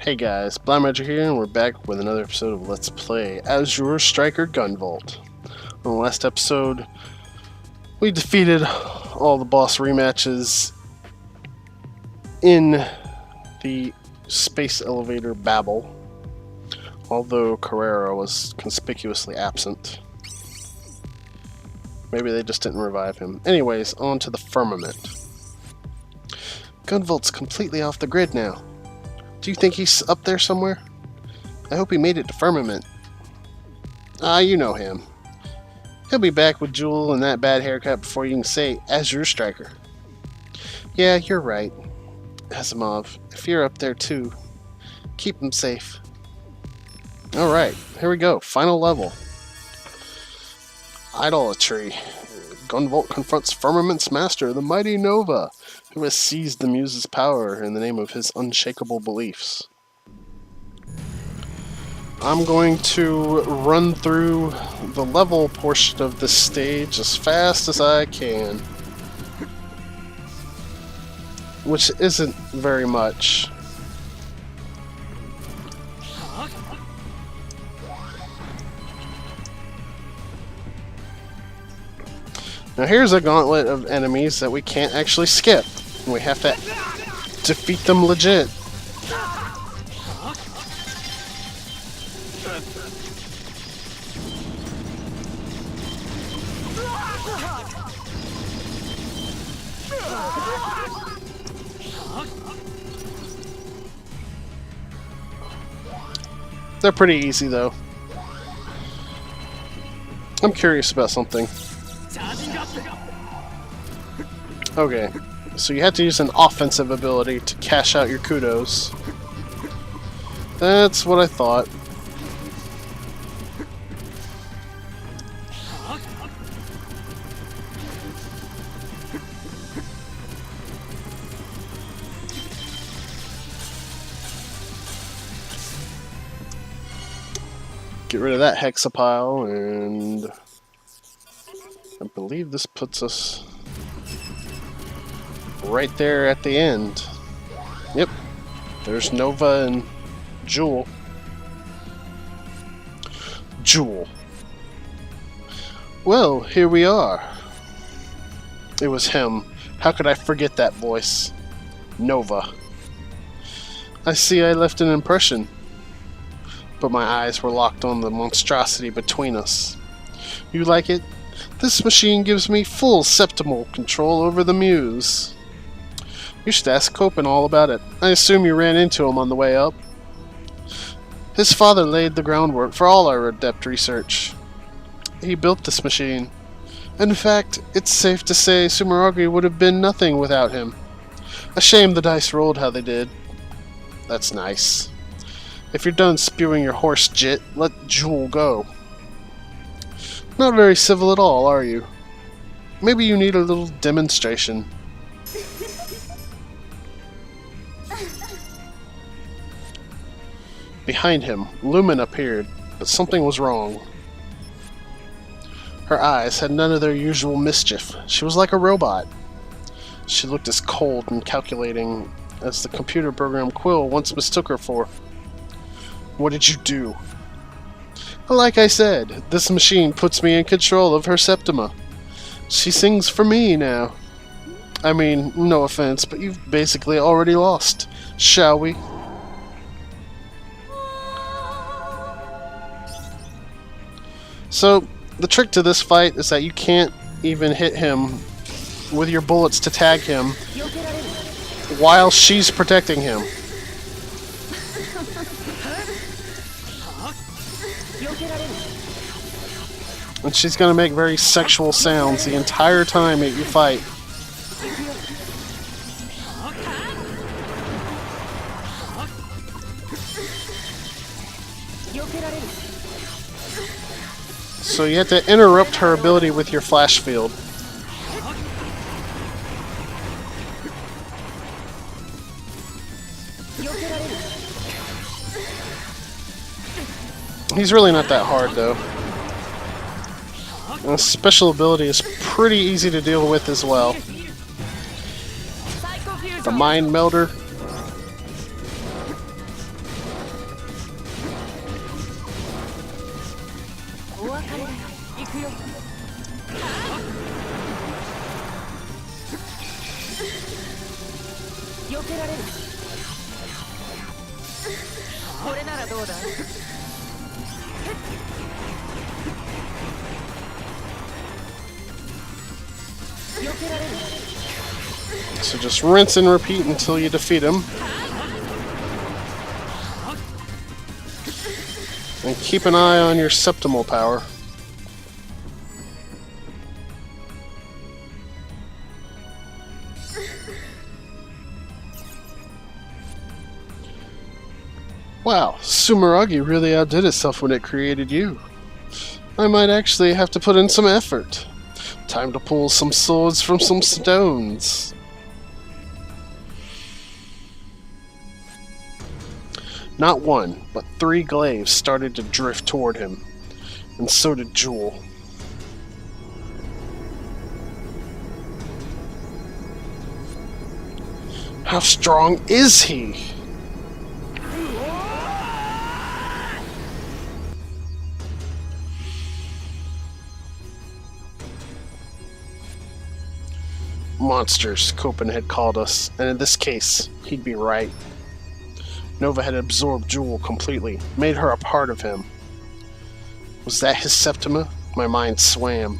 Hey guys, Blaumagier here, and we're back with another episode of Let's Play Azure Striker Gunvolt. On the last episode, we defeated all the boss rematches in the space elevator Babel, although Carrera was conspicuously absent. Maybe they just didn't revive him. Anyways, on to the Firmament. Gunvolt's completely off the grid now. Do you think he's up there somewhere? I hope he made it to Firmament. You know him. He'll be back with Jewel and that bad haircut before you can say Azure Striker. Yeah, you're right. Asimov, if you're up there too, keep him safe. Alright, here we go. Final level. Idolatry. Gunvolt confronts Firmament's master, the mighty Nova, who has seized the Muse's power in the name of his unshakable beliefs. I'm going to run through the level portion of this stage as fast as I can, which isn't very much. Now here's a gauntlet of enemies that we can't actually skip. We have to defeat them legit. They're pretty easy though. I'm curious about something. Okay, so you have to use an offensive ability to cash out your kudos. That's what I thought. Get rid of that hexapile, and I believe this puts us right there at the end. Yep, there's Nova and Jewel. Well, here we are. It was him. How could I forget that voice? Nova. I see I left an impression, but my eyes were locked on the monstrosity between us. You like it? This machine gives me full septimal control over the Muse. You should ask Copen all about it. I assume you ran into him on the way up. His father laid the groundwork for all our adept research. He built this machine. In fact, it's safe to say Sumeragi would have been nothing without him. A shame the dice rolled how they did. That's nice. If you're done spewing your horse jit, let Jewel go. Not very civil at all, are you? Maybe you need a little demonstration. Behind him, Lumen appeared, but something was wrong. Her eyes had none of their usual mischief. She was like a robot. She looked as cold and calculating as the computer program Quill once mistook her for. What did you do? Like I said, this machine puts me in control of her Septima. She sings for me now. I mean, no offense, but you've basically already lost. Shall we? So, the trick to this fight is that you can't even hit him with your bullets to tag him while she's protecting him. And she's going to make very sexual sounds the entire time that you fight. So you have to interrupt her ability with your flash field. He's really not that hard though. And his special ability is pretty easy to deal with as well. The Mind Melder. So just rinse and repeat until you defeat him. And keep an eye on your septimal power. Wow, Sumeragi really outdid itself when it created you. I might actually have to put in some effort. Time to pull some swords from some stones. Not one, but 3 glaives started to drift toward him, and so did Jewel. How strong is he? Monsters, Copen had called us, and in this case, he'd be right. Nova had absorbed Jewel completely, made her a part of him. Was that his Septima? My mind swam.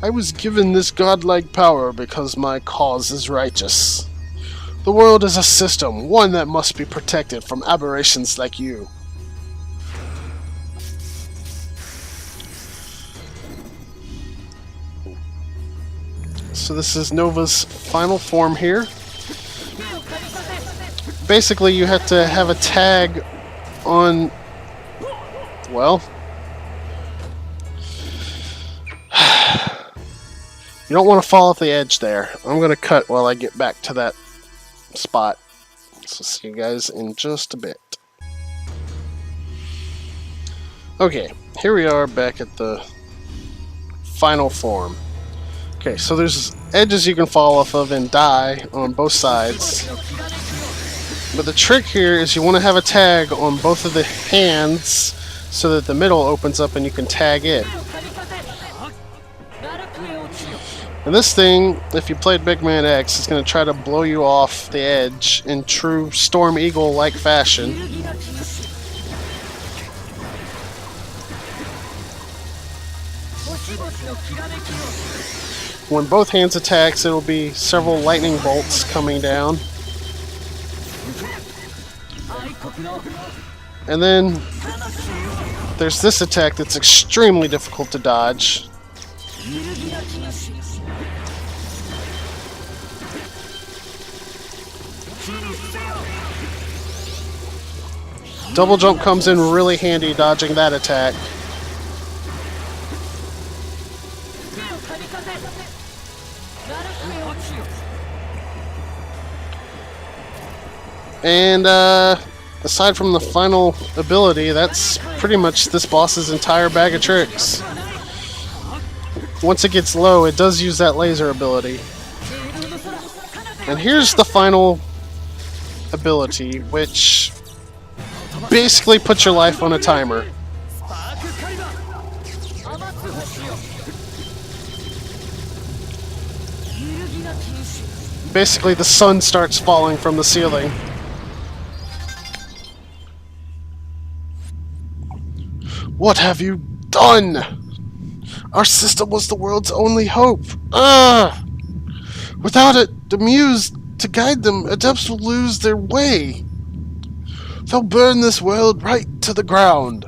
I was given this godlike power because my cause is righteous. The world is a system, one that must be protected from aberrations like you. So this is Nova's final form here. Basically, you have to have a tag on, well, you don't want to fall off the edge there. I'm going to cut while I get back to that spot. So see you guys in just a bit. Okay, here we are back at the final form. Okay, so there's edges you can fall off of and die on both sides. But the trick here is you want to have a tag on both of the hands so that the middle opens up and you can tag it. And this thing, if you played Big Man X, is going to try to blow you off the edge in true Storm Eagle-like fashion. When both hands attacks, it'll be several lightning bolts coming down. And then there's this attack that's extremely difficult to dodge. Double jump comes in really handy dodging that attack. And aside from the final ability, that's pretty much this boss's entire bag of tricks. Once it gets low, it does use that laser ability. And here's the final ability, which basically puts your life on a timer. Basically, the sun starts falling from the ceiling. What have you done? Our system was the world's only hope. Without it, the muse to guide them, adepts will lose their way. They'll burn this world right to the ground.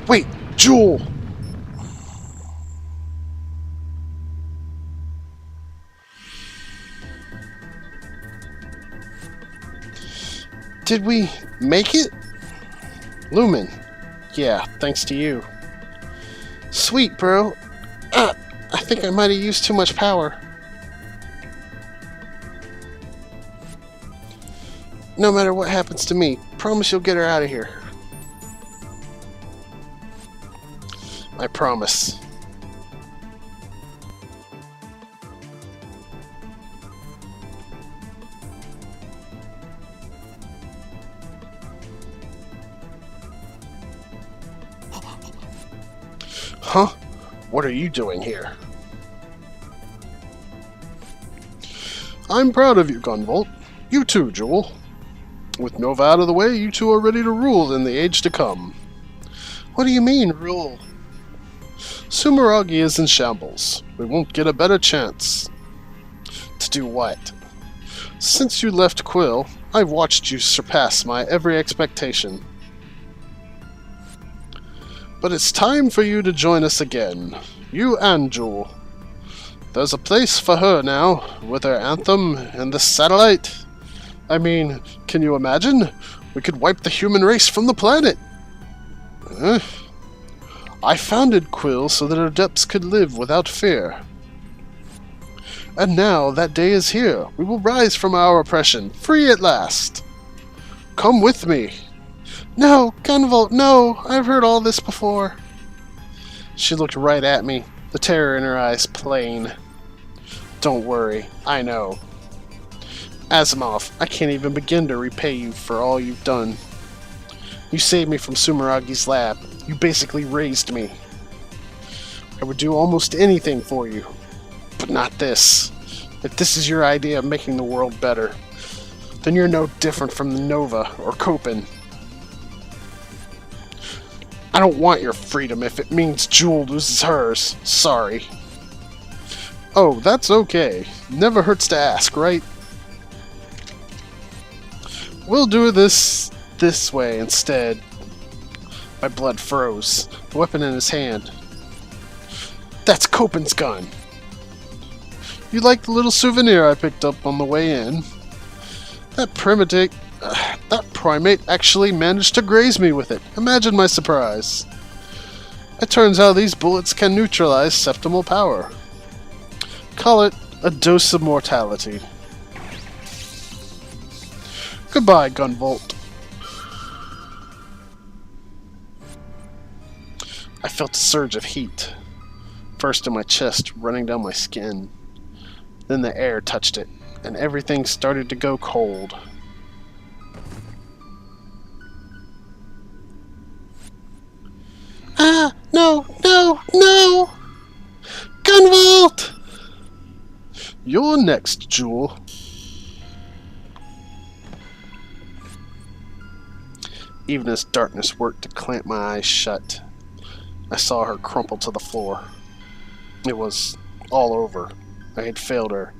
Wait, Jewel! Did we make it? Lumen. Yeah, thanks to you. Sweet, bro. I think I might have used too much power. No matter what happens to me, promise you'll get her out of here. I promise. Huh? What are you doing here? I'm proud of you, Gunvolt. You too, Jewel. With Nova out of the way, you two are ready to rule in the age to come. What do you mean, rule? Sumeragi is in shambles. We won't get a better chance. To do what? Since you left Quill, I've watched you surpass my every expectation. But it's time for you to join us again. You and Jewel. There's a place for her now, with her anthem and the satellite. I mean, can you imagine? We could wipe the human race from the planet. I founded Quill so that her depths could live without fear. And now that day is here. We will rise from our oppression, free at last. Come with me. No, Gunvolt, no! I've heard all this before. She looked right at me, the terror in her eyes plain. Don't worry, I know. Asimov, I can't even begin to repay you for all you've done. You saved me from Sumeragi's lab. You basically raised me. I would do almost anything for you. But not this. If this is your idea of making the world better, then you're no different from the Nova or Copen. I don't want your freedom if it means Jewel loses hers. Sorry. Oh, that's okay. Never hurts to ask, right? We'll do this way instead. My blood froze. The weapon in his hand. That's Copen's gun. You like the little souvenir I picked up on the way in? That primate actually managed to graze me with it. Imagine my surprise. It turns out these bullets can neutralize septimal power. Call it a dose of mortality. Goodbye, Gunvolt. I felt a surge of heat. First in my chest, running down my skin. Then the air touched it, and everything started to go cold. Ah! No! No! No! Gunvolt! You're next, Jewel. Even as darkness worked to clamp my eyes shut, I saw her crumple to the floor. It was all over. I had failed her,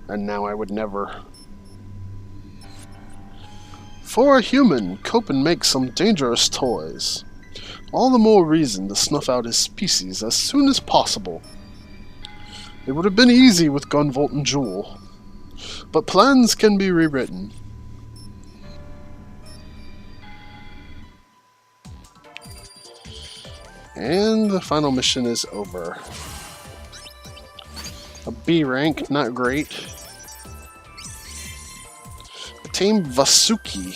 and now I would never. For a human, Copen makes some dangerous toys. All the more reason to snuff out his species as soon as possible. It would have been easy with Gunvolt and Jewel, but plans can be rewritten. And the final mission is over. A B rank, not great. Tame Vasuki.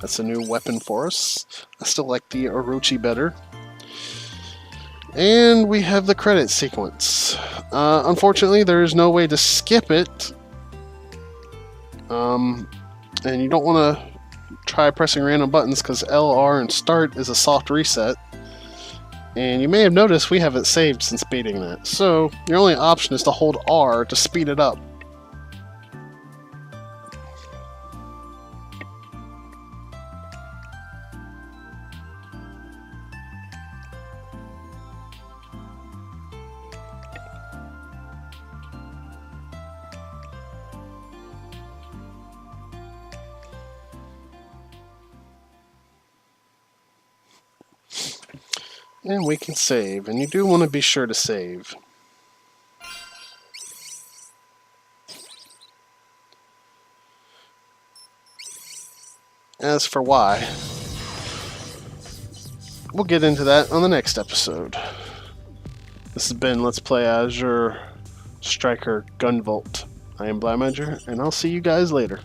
That's a new weapon for us. I still like the Orochi better. And we have the credit sequence. Unfortunately, there is no way to skip it. And you don't want to try pressing random buttons because L, R, and Start is a soft reset. And you may have noticed we haven't saved since beating that. So your only option is to hold R to speed it up. And we can save, and you do want to be sure to save. As for why, we'll get into that on the next episode. This has been Let's Play Azure Striker Gunvolt. I am Blaumagier, and I'll see you guys later.